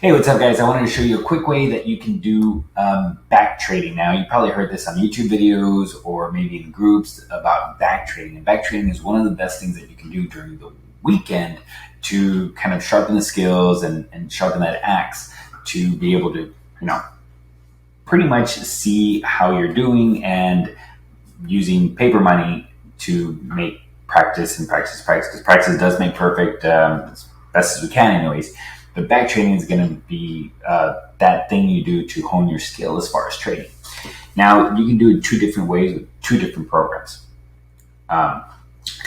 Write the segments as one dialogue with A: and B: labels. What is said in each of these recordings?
A: Hey, what's up, guys? I wanted to show you a quick way that you can do back trading. Now, you probably heard this on YouTube videos or maybe in groups about back trading. And back trading is one of the best things that you can do during the weekend to kind of sharpen the skills and sharpen that axe to be able to, pretty much see how you're doing and using paper money to make practice because practice does make perfect as best as we can anyways. But back trading is going to be that thing you do to hone your skill as far as trading. Now, you can do it two different ways with two different programs. You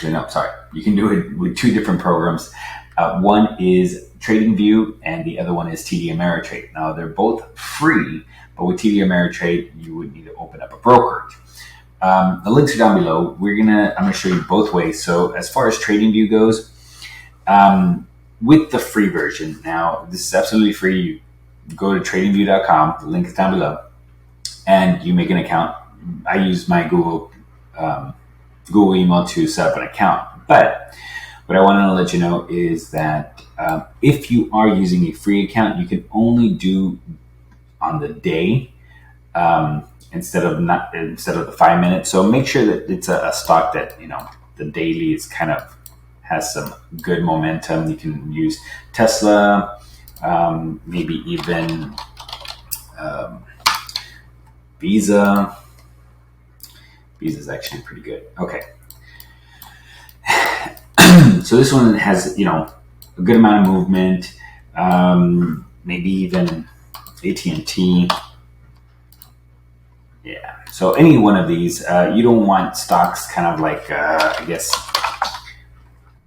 A: can do it with two different programs. One is Tradingview and the other one is TD Ameritrade. Now, they're both free, but with TD Ameritrade, you would need to open up a brokerage. The links are down below. I'm going to show you both ways. So as far as Tradingview goes, with the free version, now this is absolutely free. You go to tradingview.com, the link is down below, and you make an account. I use my Google email to set up an account. But what I want to let you know is that if you are using a free account, you can only do on the day instead of the 5 minutes. So make sure that it's a stock that the daily is kind of has some good momentum. You can use Tesla, maybe even Visa. Visa is actually pretty good. Okay. So this one has, a good amount of movement, maybe even AT&T. Yeah. So any one of these, you don't want stocks kind of like,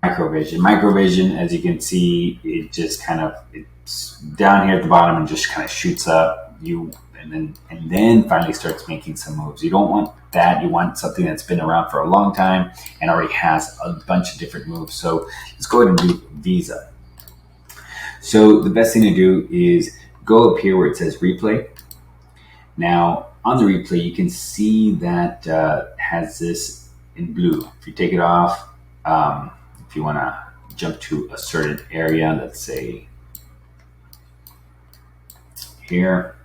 A: Microvision, as you can see, it just it's down here at the bottom and just kind of shoots up. And then finally starts making some moves. You don't want that. You want something that's been around for a long time and already has a bunch of different moves. So let's go ahead and do Visa. So the best thing to do is go up here where it says replay. Now on the replay, you can see that has this in blue. If you take it off, if you want to jump to a certain area, let's say here,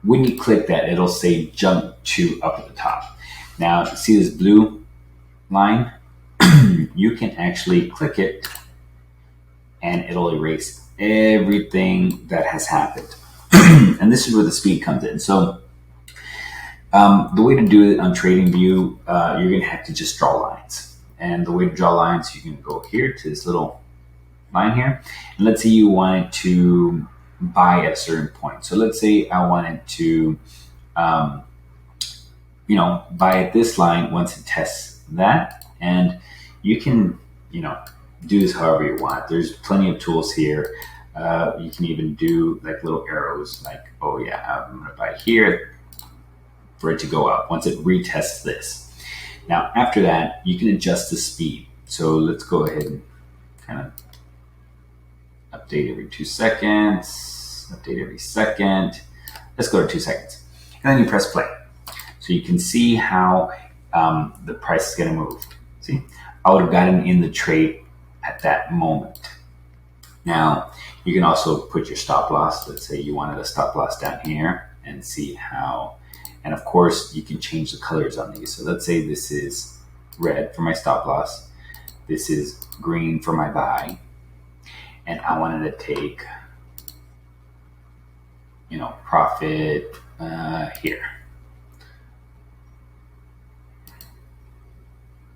A: when you click that, it'll say jump to up at the top. Now, see this blue line? You can actually click it and it'll erase everything that has happened. And this is where the speed comes in. So the way to do it on TradingView, you're going to have to just draw lines. And the way to draw lines, you can go here to this little line here. And let's say you wanted to buy at a certain point. So let's say I wanted to, buy at this line once it tests that. And you can, do this however you want. There's plenty of tools here. You can even do like little arrows like, oh yeah, I'm going to buy here for it to go up once it retests this. Now, after that, you can adjust the speed. So let's go ahead and kind of update every 2 seconds, update every second. Let's go to 2 seconds. And then you press play. So you can see how the price is going to move. See, I would have gotten in the trade at that moment. Now, you can also put your stop loss. Let's say you wanted a stop loss down here and see how. And of course, you can change the colors on these. So let's say this is red for my stop loss. This is green for my buy. And I wanted to take, profit here.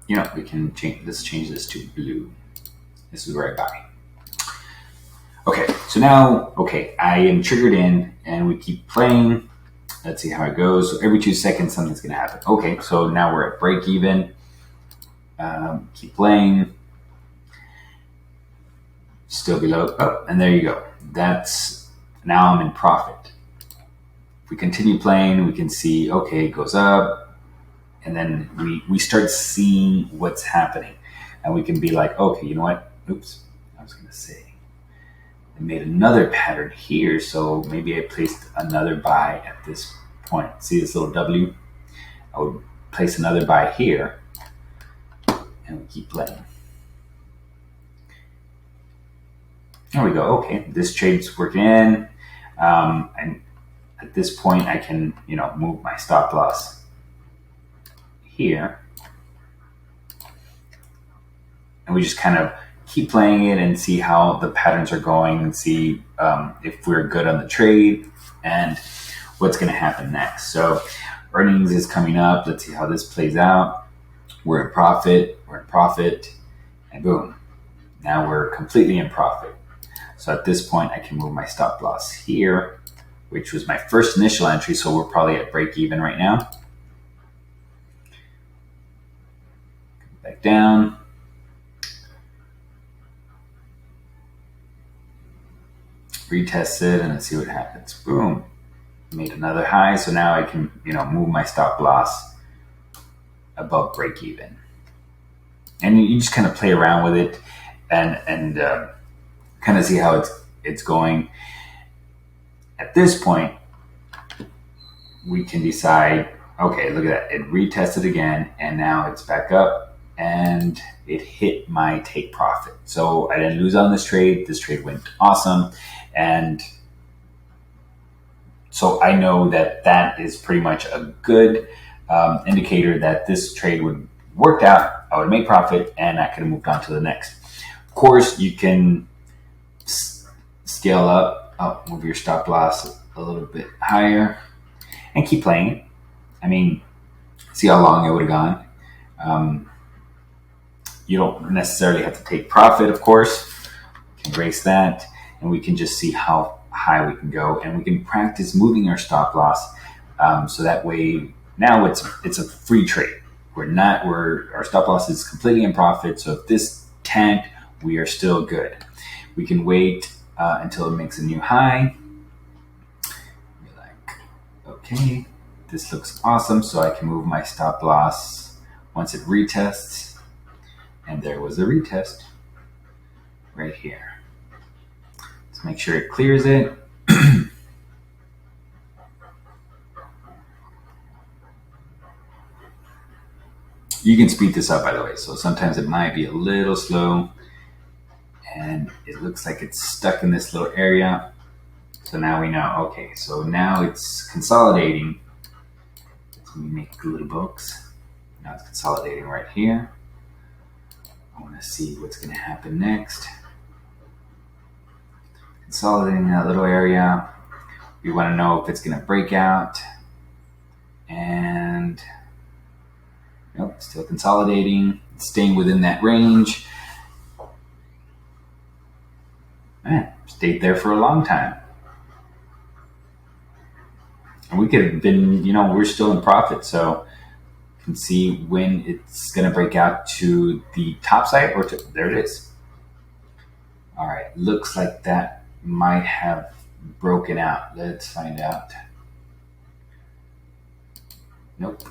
A: We can change this to blue. This is where I buy. Okay, so now, I am triggered in and we keep playing. Let's see how it goes. So every 2 seconds, something's going to happen. Okay, so now we're at break even. Keep playing. Still below. Oh, and there you go. Now I'm in profit. If we continue playing, we can see, it goes up. And then we start seeing what's happening. And we can be like, okay, you know what? Oops, I was going to say. I made another pattern here, so maybe I placed another buy at this point. See this little W? I would place another buy here, and we keep playing. There we go. Okay, this trade's working in. And at this point, I can, move my stop loss here. And we just kind of keep playing it and see how the patterns are going and see if we're good on the trade and what's going to happen next. So earnings is coming up. Let's see how this plays out. We're in profit, and boom, now we're completely in profit. So at this point, I can move my stop loss here, which was my first initial entry. So we're probably at break even right now. Back down. Retest it and let's see what happens. Boom, made another high. So now I can, move my stop loss above break even. And you just kind of play around with it and kind of see how it's going. At this point, we can decide, okay, look at that. It retested again, and now it's back up, and it hit my take profit. So I didn't lose on this trade. This trade went awesome. And so I know that is pretty much a good indicator that this trade would work out. I would make profit, and I could have moved on to the next. Of course, you can scale up, move your stop loss a little bit higher, and keep playing it. I mean, see how long it would have gone. You don't necessarily have to take profit, of course. We can erase that, and we can just see how high we can go, and we can practice moving our stop loss. So that way, now it's a free trade. Our stop loss is completely in profit. So if this tanked, we are still good. We can wait until it makes a new high. Be like, okay, this looks awesome. So I can move my stop loss once it retests. And there was a retest right here. Let's make sure it clears it. You can speed this up, by the way. So sometimes it might be a little slow. And it looks like it's stuck in this little area. So now we know, okay, so now it's consolidating. Let me make a little box. Now it's consolidating right here. I want to see what's going to happen next. Consolidating that little area. We want to know if it's going to break out. And nope, still consolidating, staying within that range. Man, stayed there for a long time. And we could have been, we're still in profit. So you can see when it's going to break out to the top side or there it is. All right, looks like that might have broken out. Let's find out. Nope,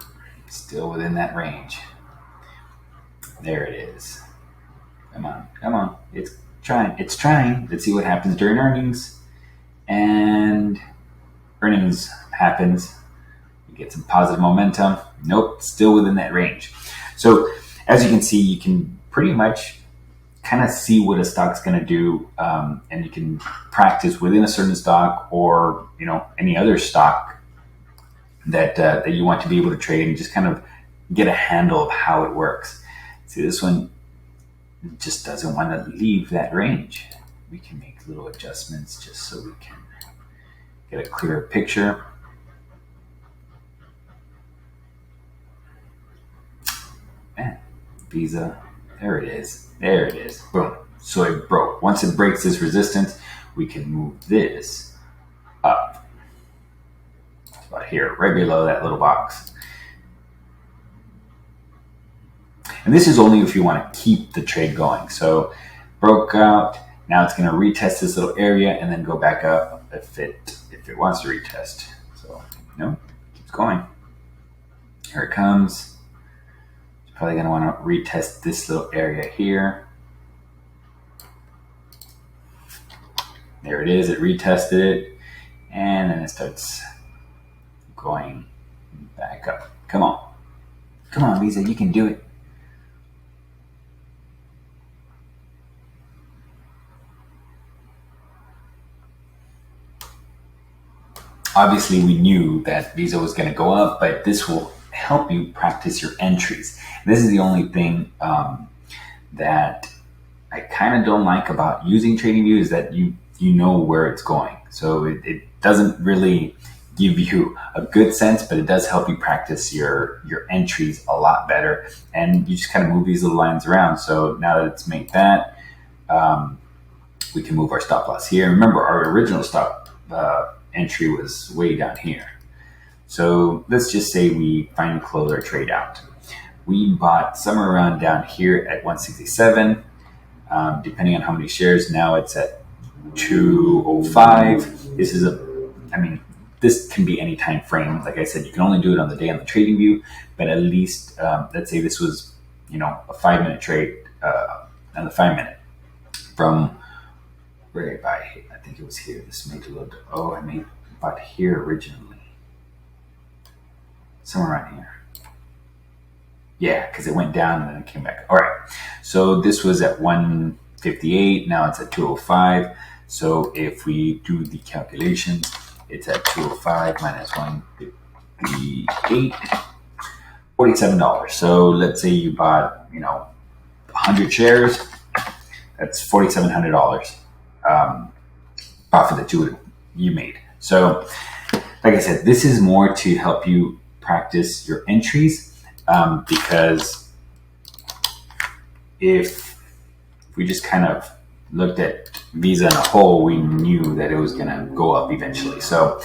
A: still within that range. There it is. Come on. It's trying. Let's see what happens during earnings. And earnings happens. We get some positive momentum. Nope, still within that range. So as you can see, you can pretty much kind of see what a stock's going to do, and you can practice within a certain stock or any other stock that you want to be able to trade and just kind of get a handle of how it works. See, this one just doesn't want to leave that range. We can make little adjustments just so we can get a clearer picture. Man, Visa, there it is. Boom. So it broke. Once it breaks this resistance, we can move this up. It's about here, right below that little box. And this is only if you want to keep the trade going. So broke out. Now it's going to retest this little area and then go back up if it wants to retest. So keeps going. Here it comes. It's probably going to want to retest this little area here. There it is. It retested it, and then it starts going back up. Come on, Visa, you can do it. obviously we knew that Visa was going to go up, but this will help you practice your entries. This is the only thing that I kind of don't like about using TradingView is that you know where it's going. So it doesn't really give you a good sense, but it does help you practice your entries a lot better. And you just kind of move these little lines around. So now that it's made that, we can move our stop loss here. Remember, our original stop entry was way down here. So let's just say we finally close our trade out. We bought somewhere around down here at 167. Depending on how many shares. Now it's at 205. This is this can be any time frame. Like I said, you can only do it on the day on the TradingView, but at least let's say this was, a 5-minute trade on the 5-minute from where did I buy? I think it was here. This made a little. Oh, I bought here originally, somewhere around here. Yeah, because it went down and then it came back. All right. So this was at 158. Now it's at 205. So if we do the calculations, it's at 205 minus 158, $47. So let's say you bought, 100 shares. That's $4,700 profit that you made. So, like I said, this is more to help you practice your entries. Because if we just kind of looked at Visa in a whole, we knew that it was going to go up eventually. So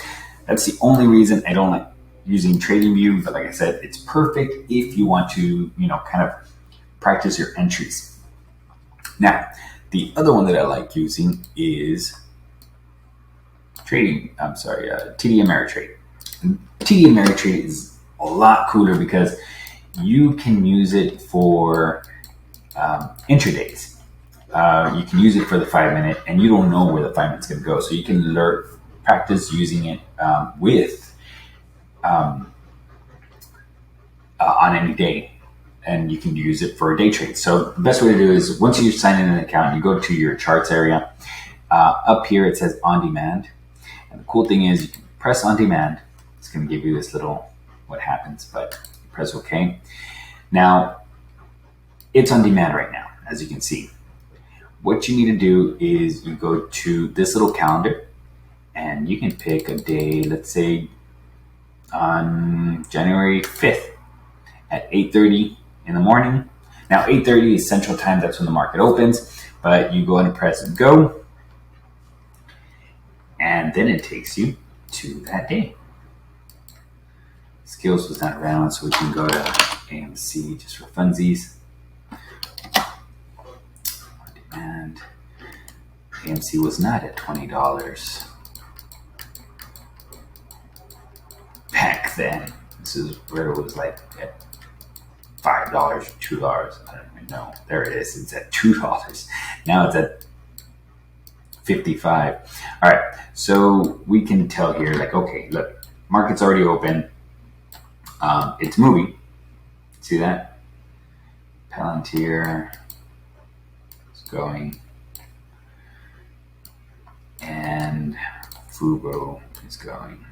A: that's the only reason I don't like using TradingView. But like I said, it's perfect if you want to, kind of practice your entries. Now, the other one that I like using is TD Ameritrade. TD Ameritrade is a lot cooler because you can use it for intradays. You can use it for the 5-minute, and you don't know where the 5 minutes going to go. So you can practice using it on any day, and you can use it for a day trade. So the best way to do it is once you sign in an account, you go to your charts area. Up here it says on demand, and the cool thing is you can press on demand. It's going to give you this little what happens, but press OK. Now, it's on demand right now, as you can see. What you need to do is you go to this little calendar, and you can pick a day, let's say on January 5th at 8:30 in the morning. Now, 8:30 is Central Time. That's when the market opens, but you go ahead and press go, and then it takes you to that day. Skills was not around, so we can go to AMC just for funsies. And AMC was not at $20 back then. This is where it was like at $5 or $2. I don't even know. There it is. It's at $2. Now it's at 55. All right. So we can tell here, like, okay, look, market's already open. It's moving. See that? Palantir is going. And Fubo is going.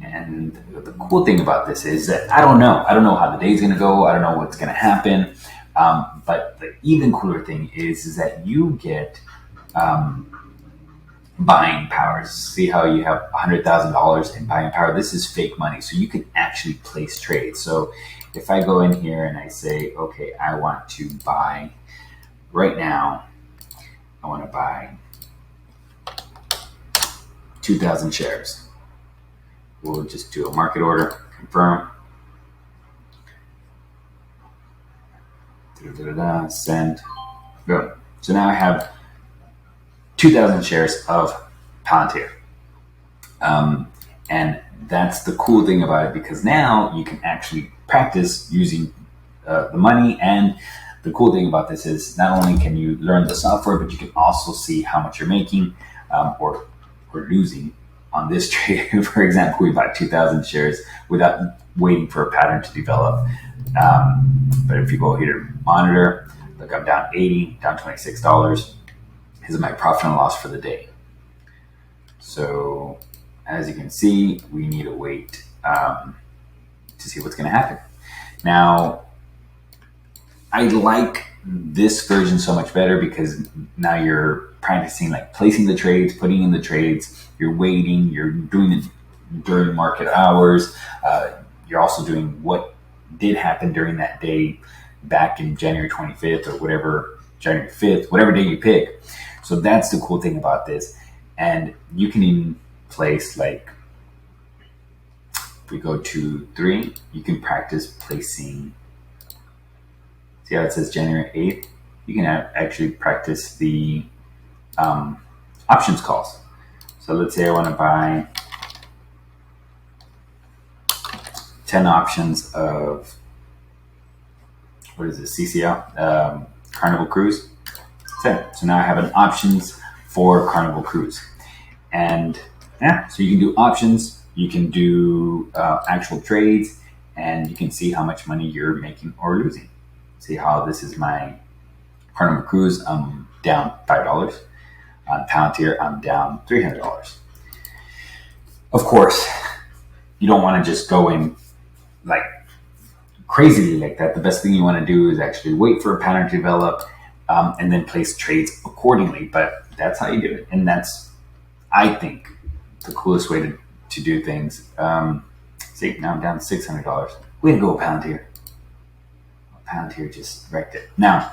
A: And the cool thing about this is that I don't know how the day's going to go. I don't know what's going to happen. But the even cooler thing is that you get buying powers. See how you have $100,000 in buying power? This is fake money. So you can actually place trades. So if I go in here and I say, okay, I want to buy right now, I want to buy 2,000 shares. We'll just do a market order, confirm. Send. Boom. So now I have 2,000 shares of Palantir. And that's the cool thing about it, because now you can actually practice using the money. And the cool thing about this is not only can you learn the software, but you can also see how much you're making or losing on this trade. For example, we bought 2,000 shares without waiting for a pattern to develop. But if you go here to monitor, look, I'm down 80, down $26. This is my profit and loss for the day. So as you can see, we need to wait to see what's going to happen. Now, I like this version so much better because now you're practicing like placing the trades, putting in the trades, you're waiting, you're doing it during market hours. You're also doing what did happen during that day back in January 25th or whatever, January 5th, whatever day you pick. So that's the cool thing about this. And you can even place, like, if we go to 3, you can practice placing. See how it says January 8th? You can actually practice the options calls. So let's say I want to buy 10 options of, what is it, CCL, Carnival Cruise. So now I have an options for Carnival Cruise. And yeah, so you can do options, you can do actual trades, and you can see how much money you're making or losing. See how this is my Carnival Cruise, I'm down $5. On Palantir, I'm down $300. Of course, you don't want to just go in like crazily like that. The best thing you want to do is actually wait for a pattern to develop and then place trades accordingly. But that's how you do it. And that's, I think, the coolest way to do things. See, now I'm down $600. Way to go, Palantir. Palantir just wrecked it. Now,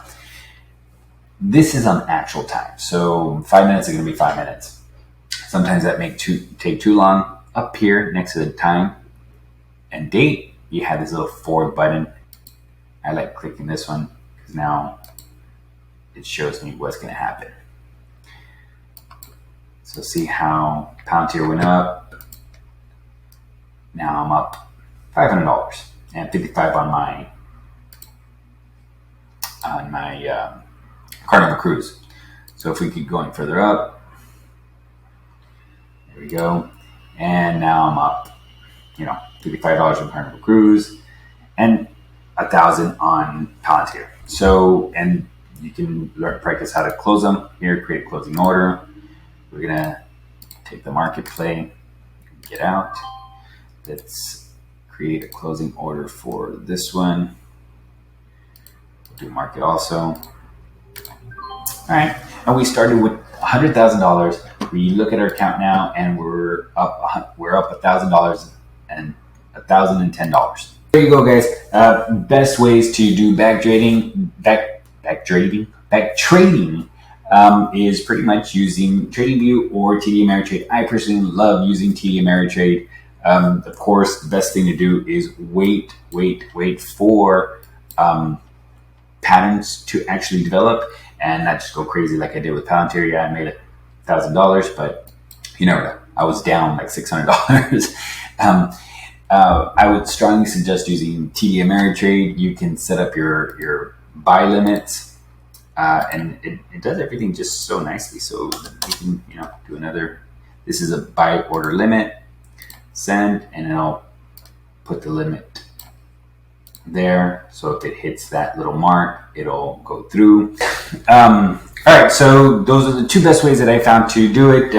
A: this is on actual time. So 5 minutes is going to be 5 minutes. Sometimes that may take too long. Up here next to the time and date, you have this little forward button. I like clicking this one because now it shows me what's going to happen. So see how Palantir went up. Now I'm up $500 and 55 on my Carnival Cruise. So if we keep going further up, there we go. And now I'm up, $55 on Carnival Cruise and $1,000 on Palantir. So, and you can practice how to close them here, create a closing order. We're gonna take the market play, get out. Let's create a closing order for this one. We'll do market also. All right, and we started with $100,000. We look at our account now, and we're up $1,000 and $1,010. There you go, guys. Best ways to do back trading is pretty much using TradingView or TD Ameritrade. I personally love using TD Ameritrade. Of course, the best thing to do is wait for patterns to actually develop and not just go crazy like I did with Palantir. Yeah, I made $1,000, but you never know. I was down like $600. I would strongly suggest using TD Ameritrade. You can set up your buy limits, and it does everything just so nicely. So you can do another. This is a buy order limit. Send, and I'll put the limit there. So if it hits that little mark, it'll go through. All right, so those are the 2 best ways that I found to do it.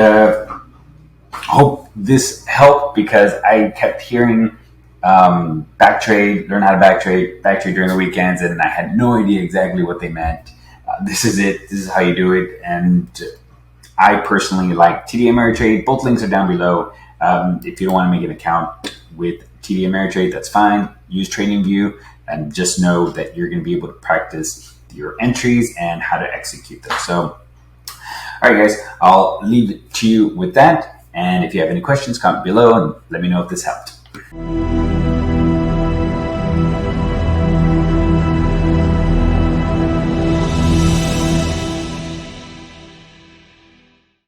A: Hope this helped because I kept hearing back trade, learn how to back trade during the weekends, and I had no idea exactly what they meant. This is it. This is how you do it. And I personally like TD Ameritrade. Both links are down below. If you don't want to make an account with TD Ameritrade, that's fine. Use TradingView and just know that you're going to be able to practice your entries and how to execute them. So, all right, guys, I'll leave it to you with that. And if you have any questions, comment below and let me know if this helped.